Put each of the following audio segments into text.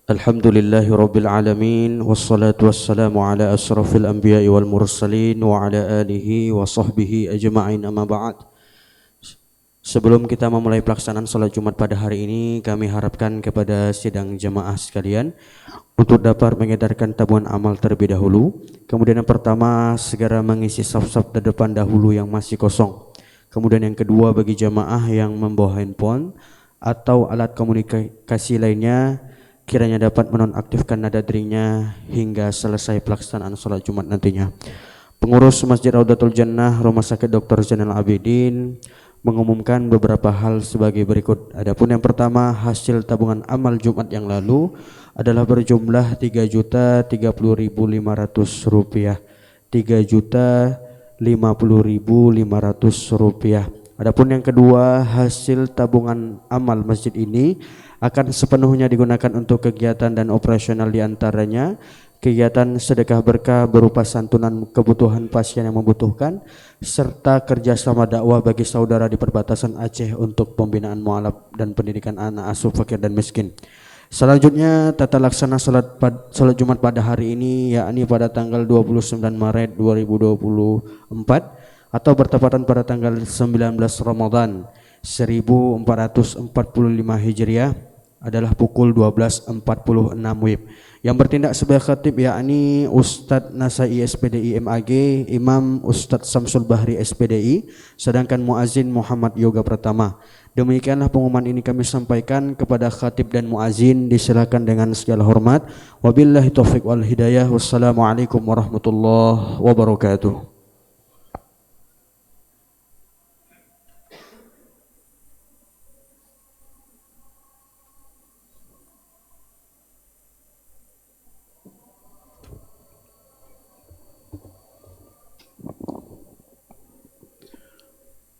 Alhamdulillahi Rabbil Alamin. Wassalatu wassalamu ala ashrafil anbiya'i wal mursalin wa ala alihi wa sahbihi ajma'in, amma ba'd. Sebelum kita memulai pelaksanaan salat Jumat pada hari ini, kami harapkan kepada sidang jamaah sekalian untuk dapat mengedarkan tabungan amal terlebih dahulu. Kemudian yang pertama, segera mengisi saf-saf terdepan dahulu yang masih kosong. Kemudian yang kedua, bagi jamaah yang membawa handphone atau alat komunikasi lainnya, kiranya dapat menonaktifkan nada deringnya hingga selesai pelaksanaan sholat Jumat nantinya. Pengurus Masjid Raudatul Jannah Rumah Sakit Dr. Zainal Abidin mengumumkan beberapa hal sebagai berikut. Adapun yang pertama, hasil tabungan amal Jumat yang lalu adalah berjumlah Rp3.030.500. Rp3.050.500. Adapun yang kedua, hasil tabungan amal masjid ini akan sepenuhnya digunakan untuk kegiatan dan operasional, diantaranya kegiatan sedekah berkah berupa santunan kebutuhan pasien yang membutuhkan, serta kerjasama dakwah bagi saudara di perbatasan Aceh untuk pembinaan mualaf dan pendidikan anak asuh fakir dan miskin. Selanjutnya, tata laksana salat Jumat pada hari ini, yakni pada tanggal 29 Maret 2024 atau bertepatan pada tanggal 19 Ramadan 1445 Hijriah adalah pukul 12.46 WIB. Yang bertindak sebagai khatib yakni Ustadz Nasai SPDI MAG, Imam Ustadz Samsul Bahri SPDI, sedangkan muazin Muhammad Yoga Pratama. Demikianlah pengumuman ini kami sampaikan kepada khatib dan muazin, disilakan dengan segala hormat. Wabillahi taufiq wal hidayah. Wassalamualaikum warahmatullahi wabarakatuh.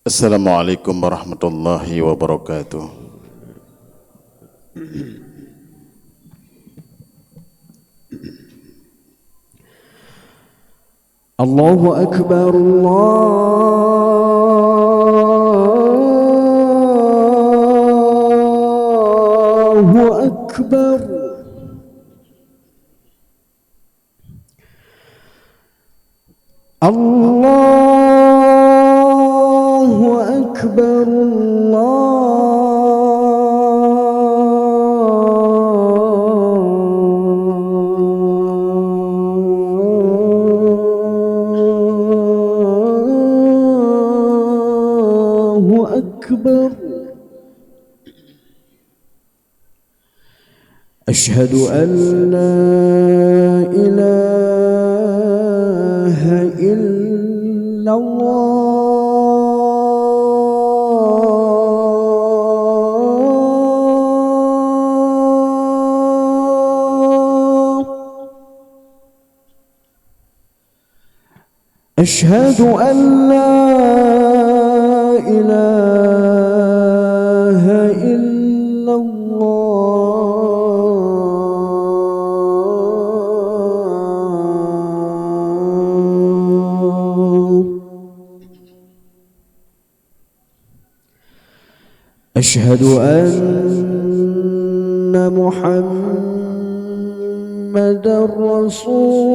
Assalamualaikum warahmatullahi wabarakatuh. Allahu Akbar, Allahu Akbar. Allahu Akbar, Allahu Akbar. Asyhadu an la ilaha illallah. Asyhadu an la ilaha illallah. Asyhadu anna Muhammadar Rasulullah.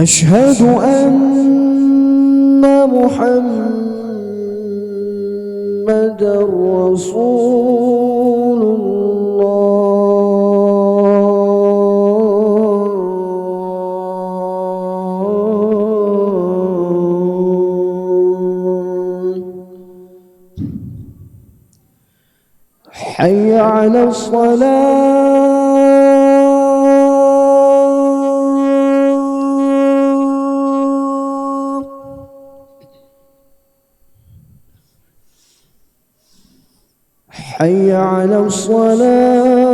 Asyhadu anna Muhammadar Rasulullah. Hayya 'alas shalah. حي على الصلاة.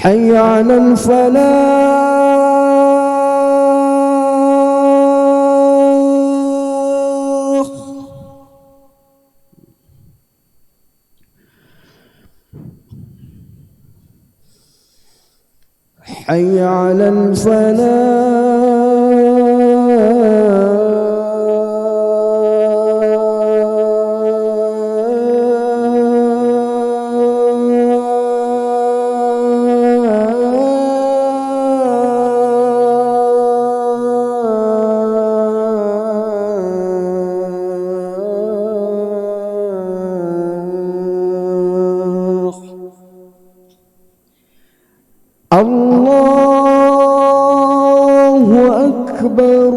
حي على الفلاح حي على الله أكبر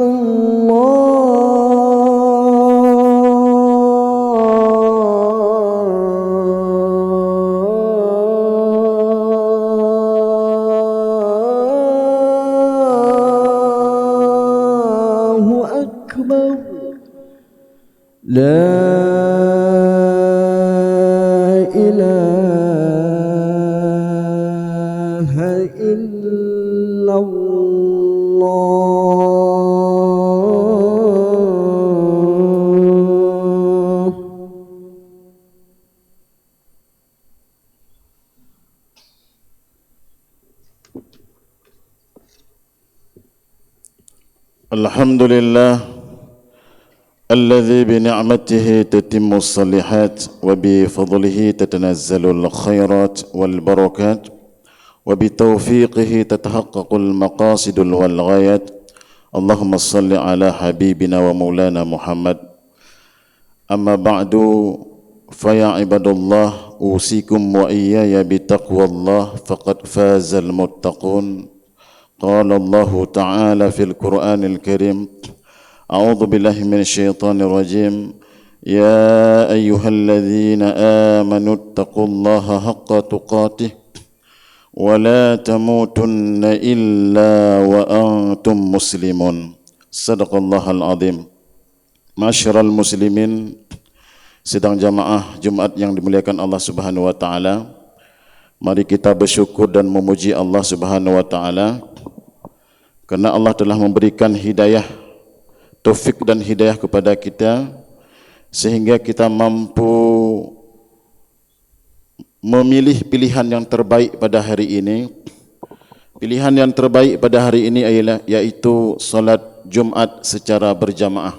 الله أكبر لا إله إلا الله. الحمد لله الذي بنعمته تتم الصالحات وبفضله تتنزل الخيرات والبركات وبتوفيقه تتحقق المقاصد والغايات. اللهم صل على حبيبنا ومولانا محمد. أما بعد فيا عباد الله أوصيكم وإياي بتقوى الله فقد فاز المتقون. قال الله تعالى في القرآن الكريم: أعوذ بالله من الشيطان الرجيم. يا أيها الذين آمنوا اتقوا الله حق تقاته ولا تموتن إلا وأنتم مسلمون. صدق الله العظيم. Masyarul muslimin, sidang jamaah Jumat yang dimuliakan Allah Subhanahu wa taala. Mari kita bersyukur dan memuji Allah Subhanahu wa taala karena Allah telah memberikan hidayah, taufik dan hidayah kepada kita sehingga kita mampu memilih pilihan yang terbaik pada hari ini. Pilihan yang terbaik pada hari ini yaitu salat Jumat secara berjamaah.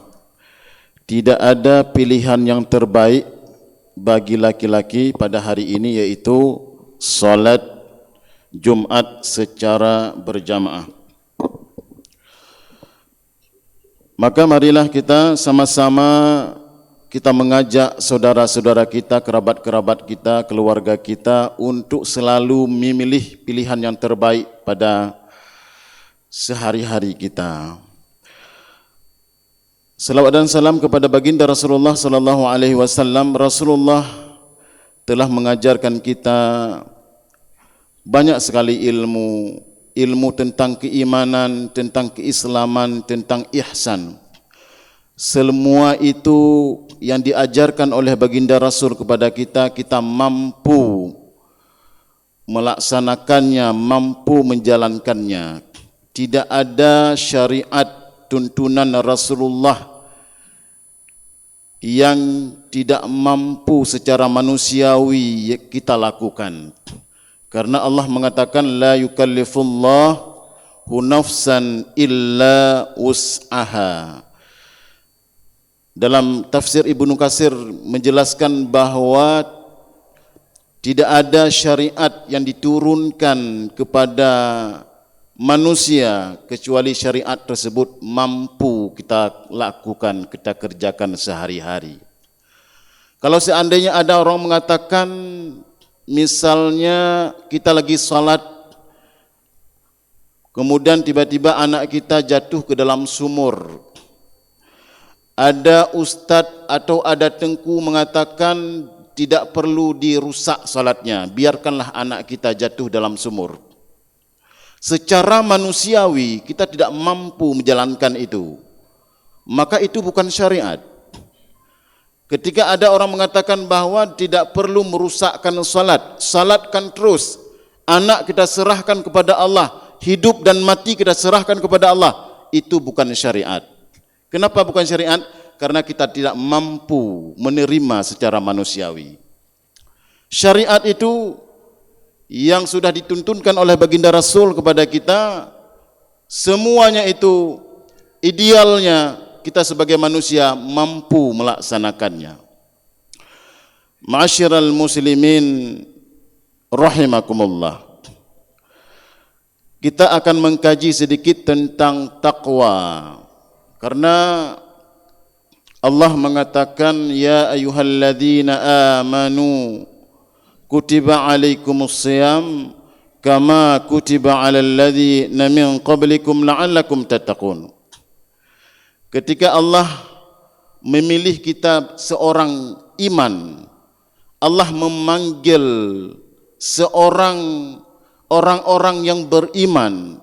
Tidak ada pilihan yang terbaik bagi laki-laki pada hari ini yaitu salat Jumat secara berjamaah. Maka marilah kita sama-sama kita mengajak saudara-saudara kita, kerabat-kerabat kita, keluarga kita untuk selalu memilih pilihan yang terbaik pada sehari-hari kita. Salawat dan salam kepada baginda Rasulullah sallallahu alaihi wasallam. Rasulullah telah mengajarkan kita banyak sekali ilmu tentang keimanan, tentang keislaman, tentang ihsan. Semua itu yang diajarkan oleh baginda Rasul kepada kita, kita mampu melaksanakannya, mampu menjalankannya. Tidak ada syariat tuntunan Rasulullah yang tidak mampu secara manusiawi kita lakukan. Karena Allah mengatakan la yukallifullahu nafsan illa wus'aha. Dalam tafsir Ibnu Katsir menjelaskan bahawa tidak ada syariat yang diturunkan kepada manusia kecuali syariat tersebut mampu kita lakukan, kita kerjakan sehari-hari. Kalau seandainya ada orang mengatakan, misalnya kita lagi salat, kemudian tiba-tiba anak kita jatuh ke dalam sumur. Ada ustadz atau ada tengku mengatakan tidak perlu dirusak salatnya, biarkanlah anak kita jatuh dalam sumur. Secara manusiawi kita tidak mampu menjalankan itu, maka itu bukan syariat. Ketika ada orang mengatakan bahawa tidak perlu merusakkan salat, salatkan terus, anak kita serahkan kepada Allah, hidup dan mati kita serahkan kepada Allah. Itu bukan syariat. Kenapa bukan syariat? Karena kita tidak mampu menerima secara manusiawi. Syariat itu yang sudah dituntunkan oleh baginda Rasul kepada kita, semuanya itu idealnya kita sebagai manusia mampu melaksanakannya. Ma'asyiral muslimin rahimakumullah. Kita akan mengkaji sedikit tentang taqwa. Karena Allah mengatakan, ya ayyuhalladzina amanu kutiba alaikumus shiyam kama kutiba alal ladzina min qablikum la'allakum tattaqun. Ketika Allah memilih kita seorang iman, Allah memanggil orang-orang yang beriman.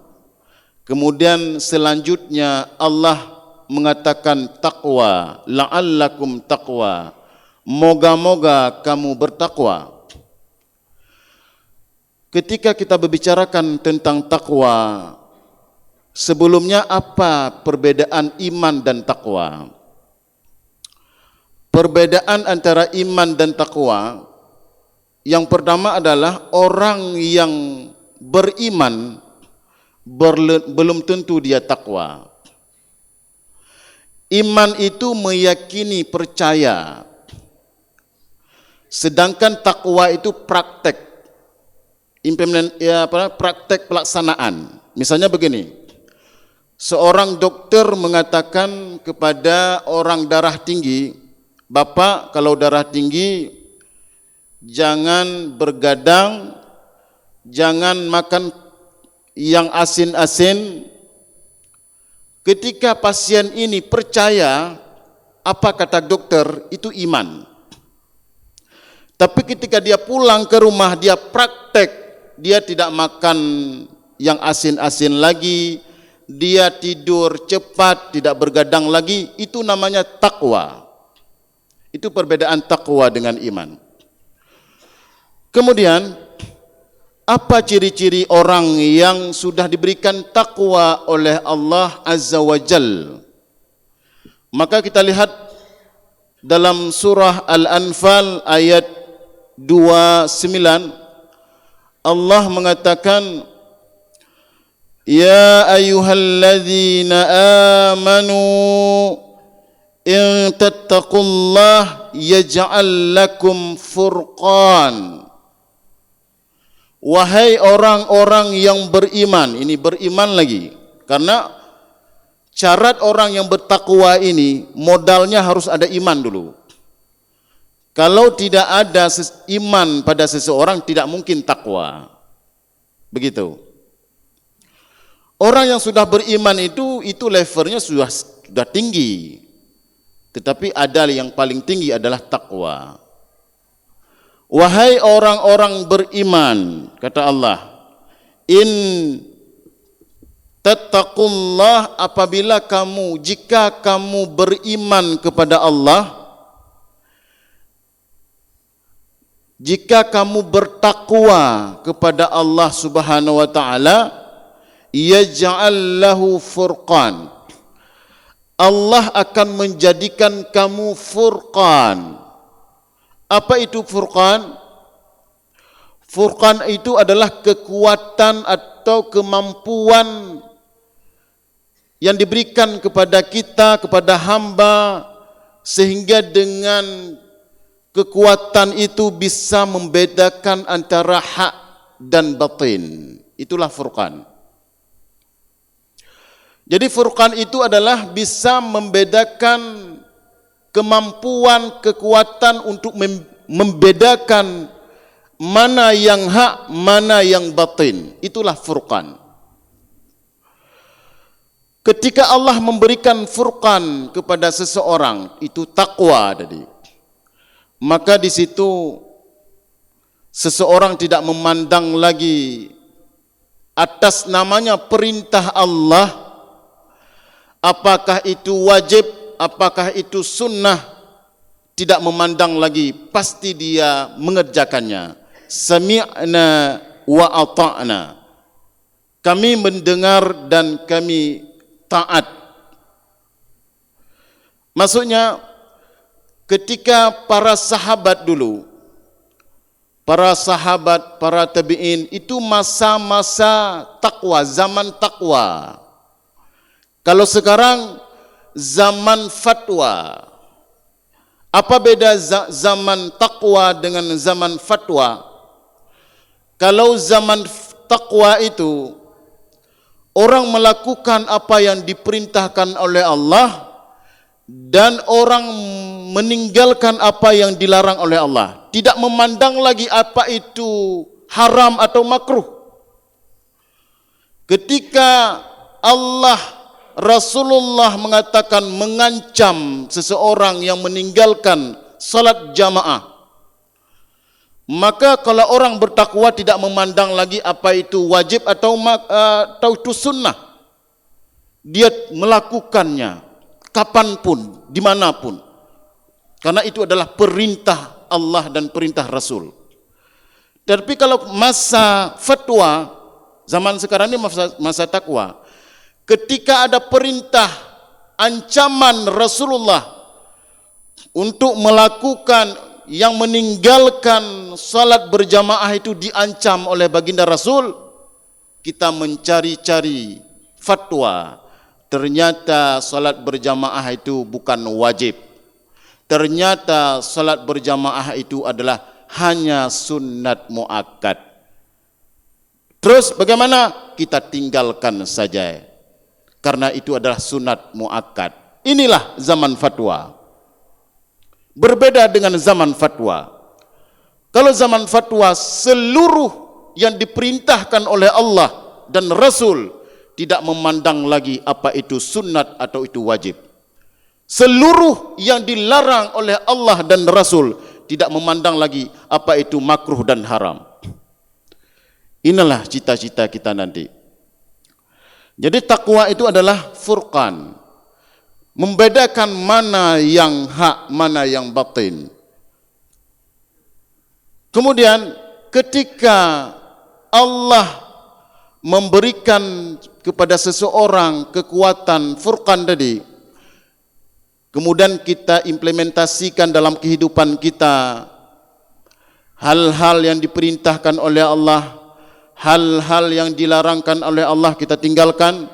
Kemudian selanjutnya Allah mengatakan taqwa, la'allakum taqwa. Moga-moga kamu bertakwa. Ketika kita berbicarakan tentang takwa, sebelumnya apa perbedaan iman dan takwa? Perbedaan antara iman dan takwa, yang pertama adalah orang yang beriman belum tentu dia takwa. Iman itu meyakini, percaya. Sedangkan takwa itu praktek. Praktek pelaksanaan. Misalnya begini, seorang dokter mengatakan kepada orang darah tinggi, Bapak kalau darah tinggi jangan bergadang, jangan makan yang asin-asin. Ketika pasien ini percaya apa kata dokter, itu iman. Tapi ketika dia pulang ke rumah, dia praktek, dia tidak makan yang asin-asin lagi, dia tidur cepat, tidak bergadang lagi, itu namanya takwa. Itu perbedaan takwa dengan iman. Kemudian, apa ciri-ciri orang yang sudah diberikan takwa oleh Allah Azza wa Jal? Maka kita lihat dalam surah Al-Anfal ayat 29, Allah mengatakan, ya ayyuhalladzina amanu in tattaqullah yaj'al lakum furqan. Wahai orang-orang yang beriman, ini beriman lagi, karena syarat orang yang bertakwa ini modalnya harus ada iman dulu. Kalau tidak ada iman pada seseorang, tidak mungkin takwa. Begitu. Orang yang sudah beriman itu levelnya sudah tinggi. Tetapi ada yang paling tinggi adalah takwa. Wahai orang-orang beriman, kata Allah, in tattaqullah, apabila kamu, jika kamu beriman kepada Allah, jika kamu bertakwa kepada Allah Subhanahu wa taala, yaj'al lahu furqan. Allah akan menjadikan kamu furqan. Apa itu furqan? Furqan itu adalah kekuatan atau kemampuan yang diberikan kepada kita, kepada hamba, sehingga dengan kekuatan itu bisa membedakan antara hak dan batin. Itulah furqan. Jadi furqan itu adalah bisa membedakan kemampuan, kekuatan untuk membedakan mana yang hak, mana yang batin. Itulah furqan. Ketika Allah memberikan furqan kepada seseorang, itu takwa tadi. Maka di situ seseorang tidak memandang lagi atas namanya perintah Allah, apakah itu wajib, apakah itu sunnah, tidak memandang lagi, pasti dia mengerjakannya. Sami'na wa ata'na. Kami mendengar dan kami taat. Maksudnya ketika para sahabat dulu, para sahabat, para tabi'in itu masa-masa takwa, zaman takwa. Kalau sekarang zaman fatwa. Apa beda zaman takwa dengan zaman fatwa? Kalau zaman takwa itu orang melakukan apa yang diperintahkan oleh Allah dan orang meninggalkan apa yang dilarang oleh Allah, tidak memandang lagi apa itu haram atau makruh. Ketika Allah, Rasulullah mengatakan mengancam seseorang yang meninggalkan salat jamaah, maka kalau orang bertakwa tidak memandang lagi apa itu wajib atau itu sunnah, dia melakukannya kapanpun, dimanapun, karena itu adalah perintah Allah dan perintah Rasul. Tapi kalau masa fatwa, zaman sekarang ini masa takwa, ketika ada perintah, ancaman Rasulullah untuk melakukan yang meninggalkan salat berjamaah itu diancam oleh baginda Rasul, kita mencari-cari fatwa. Ternyata salat berjamaah itu bukan wajib. Ternyata salat berjamaah itu adalah hanya sunat muakkad. Terus bagaimana? Kita tinggalkan saja, karena itu adalah sunat muakkad. Inilah zaman fatwa. Berbeda dengan zaman fatwa. Kalau zaman fatwa, seluruh yang diperintahkan oleh Allah dan Rasul tidak memandang lagi apa itu sunnat atau itu wajib. Seluruh yang dilarang oleh Allah dan Rasul tidak memandang lagi apa itu makruh dan haram. Inilah cita-cita kita nanti. Jadi takwa itu adalah furqan, membedakan mana yang hak, mana yang batin. Kemudian ketika Allah memberikan kepada seseorang kekuatan furqan tadi, kemudian kita implementasikan dalam kehidupan kita, hal-hal yang diperintahkan oleh Allah, hal-hal yang dilarangkan oleh Allah kita tinggalkan,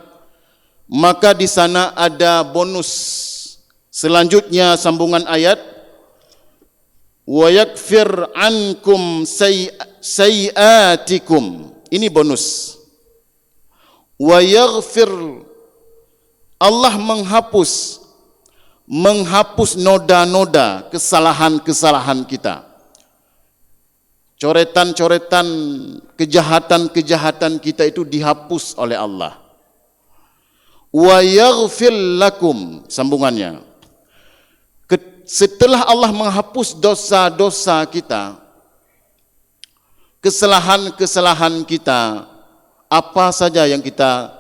maka di sana ada bonus. Selanjutnya sambungan ayat, wa yakfir ankum sayiatikum. Ini bonus. Wa yaghfir, Allah menghapus noda-noda kesalahan-kesalahan kita, coretan-coretan kejahatan-kejahatan kita itu dihapus oleh Allah. Wa yaghfir lakum, sambungannya, setelah Allah menghapus dosa-dosa kita, kesalahan-kesalahan kita, apa saja yang kita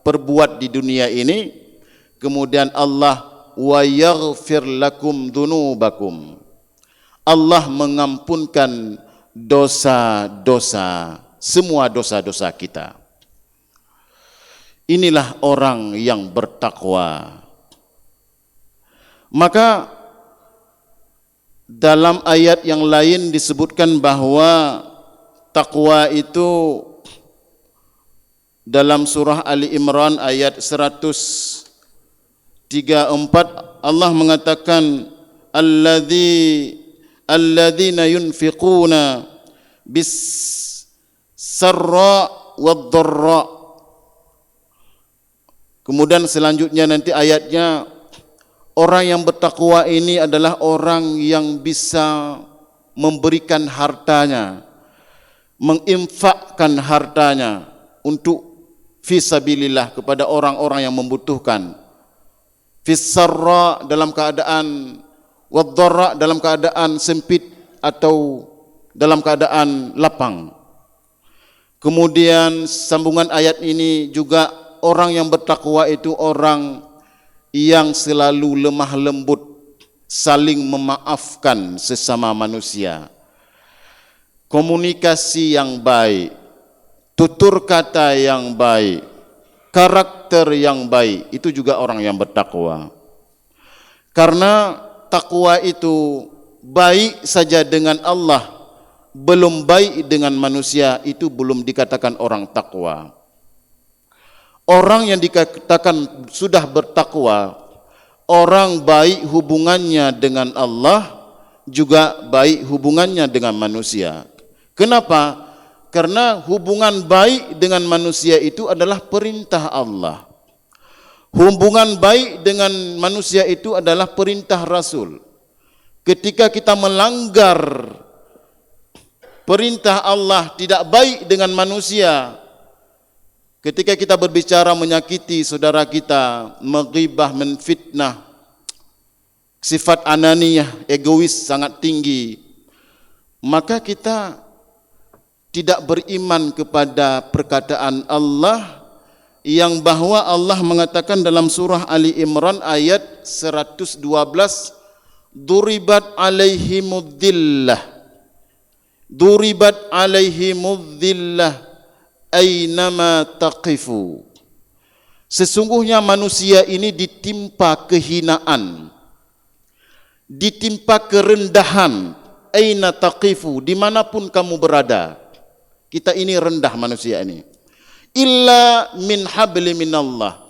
perbuat di dunia ini, kemudian Allah wa yaghfir lakum dzunubakum, Allah mengampunkan dosa-dosa, semua dosa-dosa kita. Inilah orang yang bertakwa. Maka dalam ayat yang lain disebutkan bahwa takwa itu dalam surah Ali Imran ayat 134, Allah mengatakan alladzina yunfiquna bis sarra wad dharra. Kemudian selanjutnya nanti ayatnya, orang yang bertakwa ini adalah orang yang bisa memberikan hartanya, menginfakkan hartanya untuk fisabilillah kepada orang-orang yang membutuhkan. Fis-sarra dalam keadaan, wad-dharra dalam keadaan sempit atau dalam keadaan lapang. Kemudian sambungan ayat ini juga, orang yang bertakwa itu orang yang selalu lemah lembut, saling memaafkan sesama manusia, komunikasi yang baik, tutur kata yang baik, karakter yang baik, itu juga orang yang bertakwa. Karena takwa itu baik saja dengan Allah, belum baik dengan manusia, itu belum dikatakan orang takwa. Orang yang dikatakan sudah bertakwa, orang baik hubungannya dengan Allah, juga baik hubungannya dengan manusia. Kenapa? Karena hubungan baik dengan manusia itu adalah perintah Allah. Hubungan baik dengan manusia itu adalah perintah Rasul. Ketika kita melanggar perintah Allah, tidak baik dengan manusia, ketika kita berbicara menyakiti saudara kita, menghibah, menfitnah, sifat ananiyah, egois sangat tinggi, maka kita tidak beriman kepada perkataan Allah yang bahwa Allah mengatakan dalam surah Ali Imran ayat 112, duribat alaihimudzillah, duribat alaihimudzillah aynama taqifu. Sesungguhnya manusia ini ditimpa kehinaan, ditimpa kerendahan, aina taqifu, dimanapun kamu berada. Kita ini rendah manusia ini. Illa min habli minallah,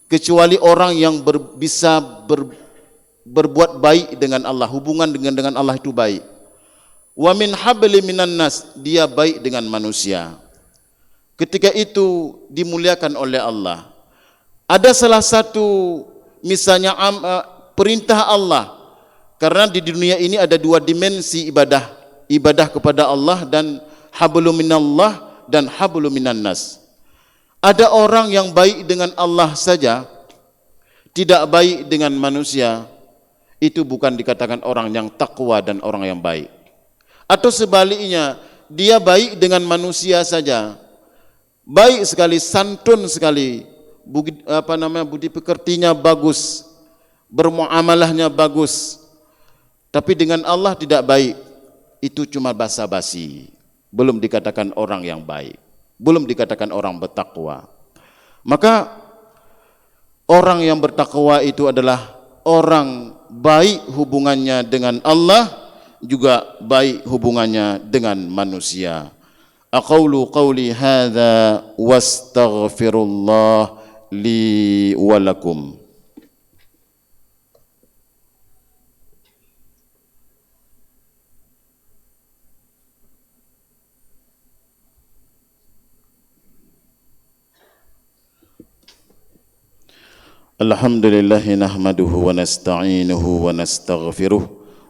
kecuali orang yang bisa berbuat baik dengan Allah, hubungan dengan Allah itu baik. Wa min habli minan nas, dia baik dengan manusia. Ketika itu dimuliakan oleh Allah. Ada salah satu misalnya perintah Allah, karena di dunia ini ada dua dimensi ibadah, ibadah kepada Allah dan hablum minallah dan hablum minan nas. Ada orang yang baik dengan Allah saja, tidak baik dengan manusia, itu bukan dikatakan orang yang takwa dan orang yang baik. Atau sebaliknya, dia baik dengan manusia saja, baik sekali, santun sekali, budi pekertinya bagus, bermuamalahnya bagus, tapi dengan Allah tidak baik, itu cuma basa-basi, belum dikatakan orang yang baik, belum dikatakan orang bertakwa. Maka orang yang bertakwa itu adalah orang baik hubungannya dengan Allah, juga baik hubungannya dengan manusia. Aqulu qawli hadza wastaghfirullah li wa lakum. Alhamdulillahi nahmaduhu wa nasta'inuhu wa nastaghfiruh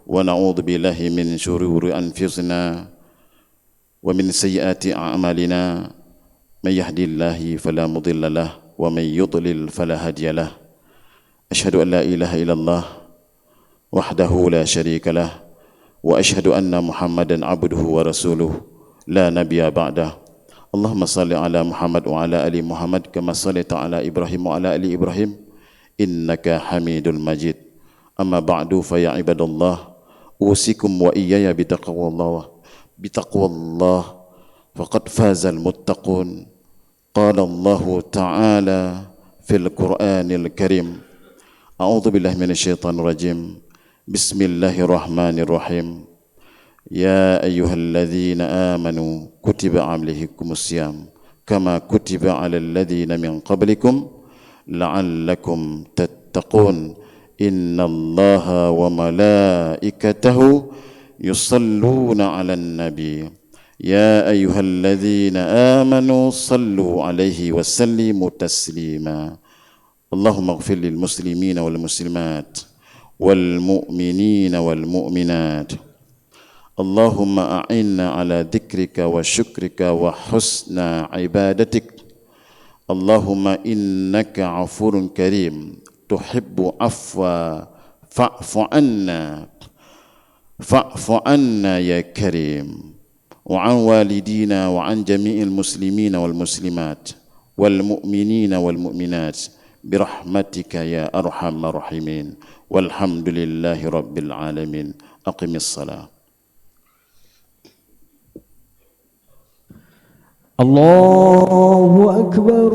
wa na'udzu billahi min syururi anfusina wa min sayyiati a'malina, may yahdihillahu fala mudilla lahu wa may yudlil fala hadiya lahu. Asyhadu an la ilaha illallah wahdahu la syarika lahu wa asyhadu anna Muhammadan abduhu wa rasuluh la nabiyya ba'dah. Allahumma salli ala Muhammad wa ala ali Muhammad kama shallaita ala Ibrahim wa ala ali Ibrahim innaka Hamidul Majid. Amma ba'du, fa ya ibadallah, usikum wa iyaya bitaqwallah faqad fazal muttaqun. Qala Allah Ta'ala fil Qur'anil Karim, a'udzu billahi minasyaitonir rajim, bismillahirrahmanirrahim. Ya ayyuhalladzina amanu kutiba alaikumus syiyam kama kutiba alal ladzina min qablikum la'allakum tattaqun. Innallaha wa malaikatahu yusalluna 'alan nabi ya ayyuhalladzina amanu sallu 'alaihi wa sallimu taslima. Allahumma ighfir lil muslimina wal muslimat wal mu'minina wal mu'minat. Allahumma a'inna 'ala dzikrika wa syukrika wa husna ibadatik. Allahumma innaka 'afurun karim tuhibbu afwa fa'fu anna ya karim. Wa an walidina wa an jami'il muslimina wal muslimat wal mu'minina wal mu'minat birahmatika ya arhamar rahimin. Walhamdulillahi rabbil alamin. Aqimis salat. الله أكبر.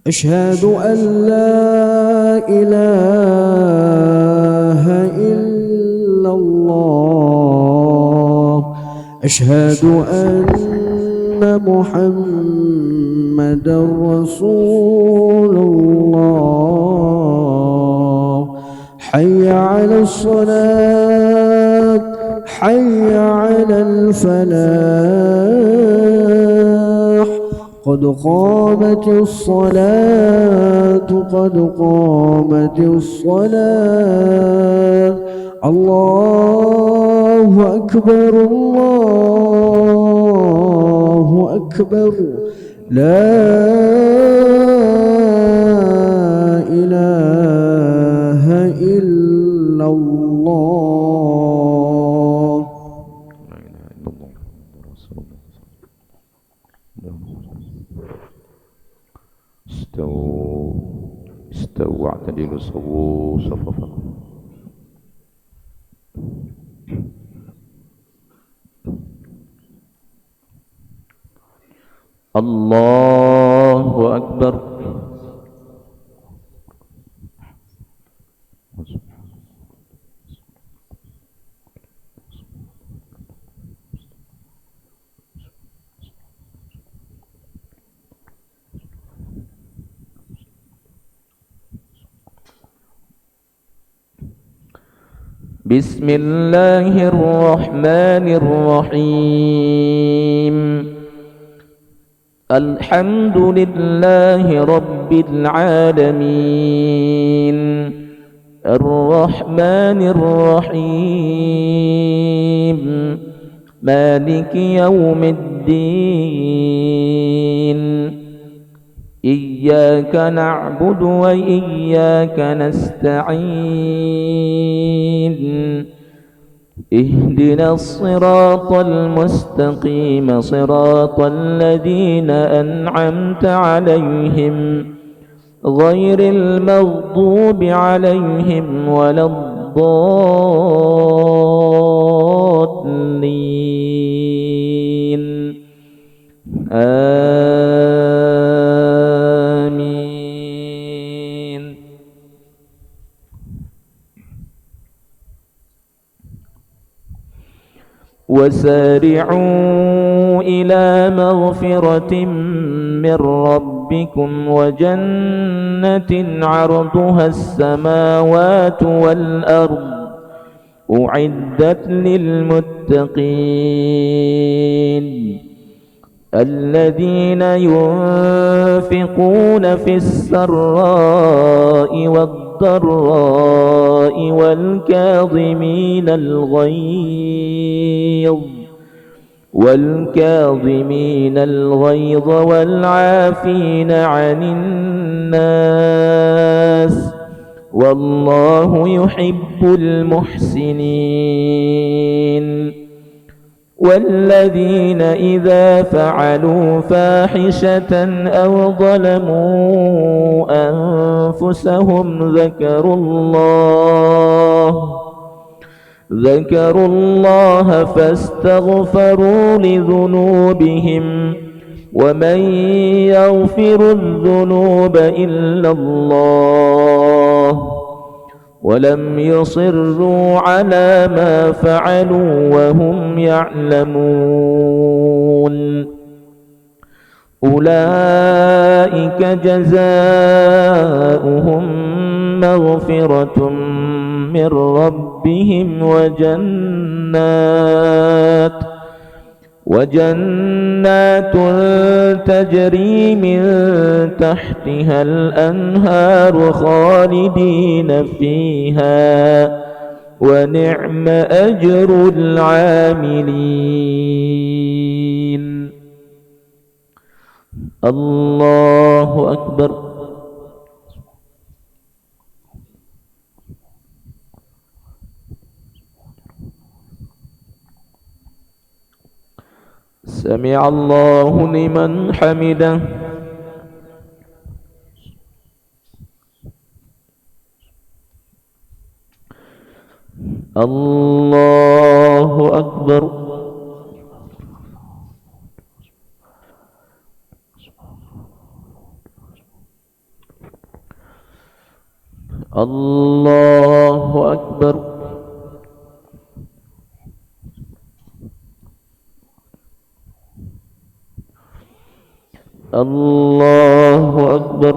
أشهد أن لا إله إلا الله. أشهد أن محمدا رسول الله. حي على الصلاة، حي على الفلاح، قد قامت الصلاة، قد قامت الصلاة. الله أكبر، الله أكبر. لا إله إلا الله. لا إله إلا الله رسول الله. استووا استووا واعتدلوا سووا صفوفكم. الله أكبر. بسم الله الرحمن الرحيم. الحمد لله رب العالمين، الرحمن الرحيم، مالك يوم الدين. إياك نعبد وإياك نستعين. اهدنا الصراط المستقيم، صراط الذين أنعمت عليهم غير المغضوب عليهم ولا الضالين. آمين. وسارعوا إلى مغفرة من ربكم وجنة عرضها السماوات والأرض أعدت للمتقين، الذين ينفقون في السراء والضراء والكاظمين الغيظ والعافين عن الناس، والله يحب المحسنين. والذين إذا فعلوا فاحشة أو ظلموا أنفسهم ذكروا الله فاستغفروا لذنوبهم، ومن يغفر الذنوب إلا الله، ولم يصروا على ما فعلوا وهم يعلمون. أولئك جزاؤهم مغفرة من ربهم وجنات تجري من تحتها الأنهار خالدين فيها، ونعم أجر العاملين. الله أكبر. سمع الله لمن حمده. الله أكبر. الله أكبر. الله أكبر.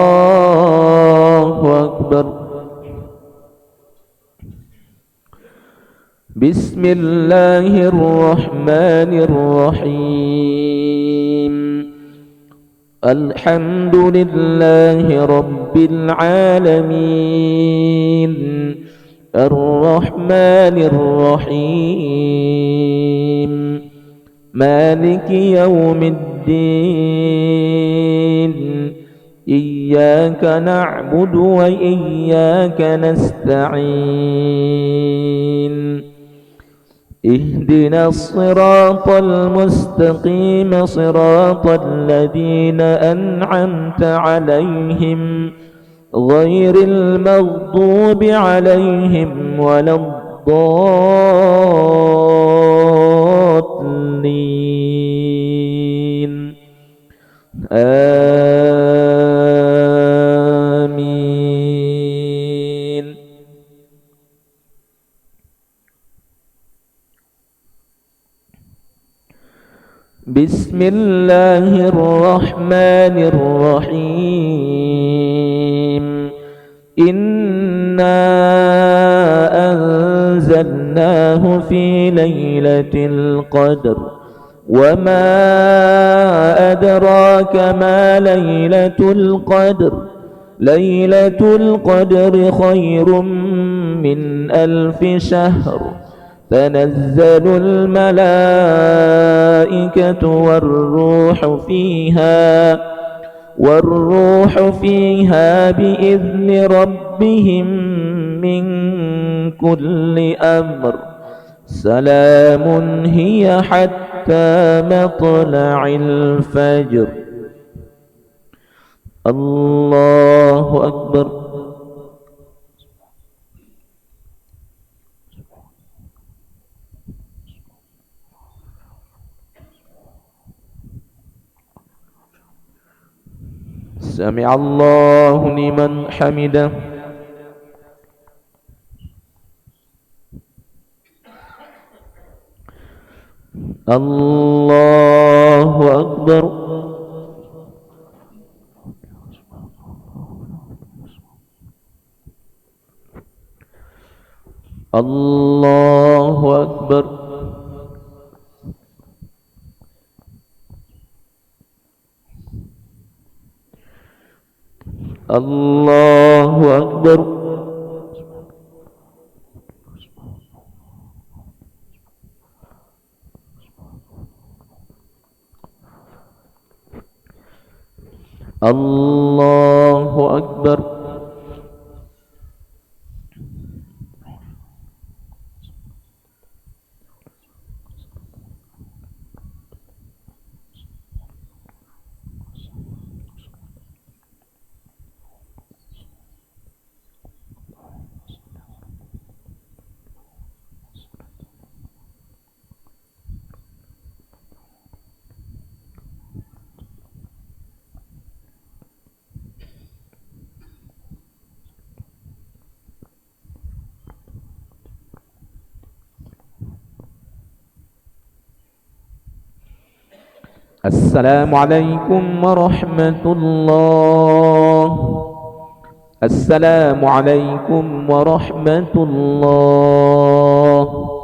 الله أكبر. بسم الله الرحمن الرحيم. الحمد لله رب العالمين الرحمن الرحيم مالك يوم الدين إياك نعبد وإياك نستعين اهدنا الصراط المستقيم صراط الذين أنعمت عليهم غير المغضوب عليهم ولا الضالين آمين. بسم الله الرحمن الرحيم. إنا أنزلناه في ليلة القدر وما أدراك ما ليلة القدر ليلة القدر خير من 1000 شهر تنزل الملائكة والروح فيها بإذن ربهم من كل أمر سلام هي حتى مطلع الفجر. الله أكبر. سمع الله لمن حمده. الله أكبر. الله أكبر. الله أكبر. الله أكبر. السلام عليكم ورحمة الله. السلام عليكم ورحمة الله.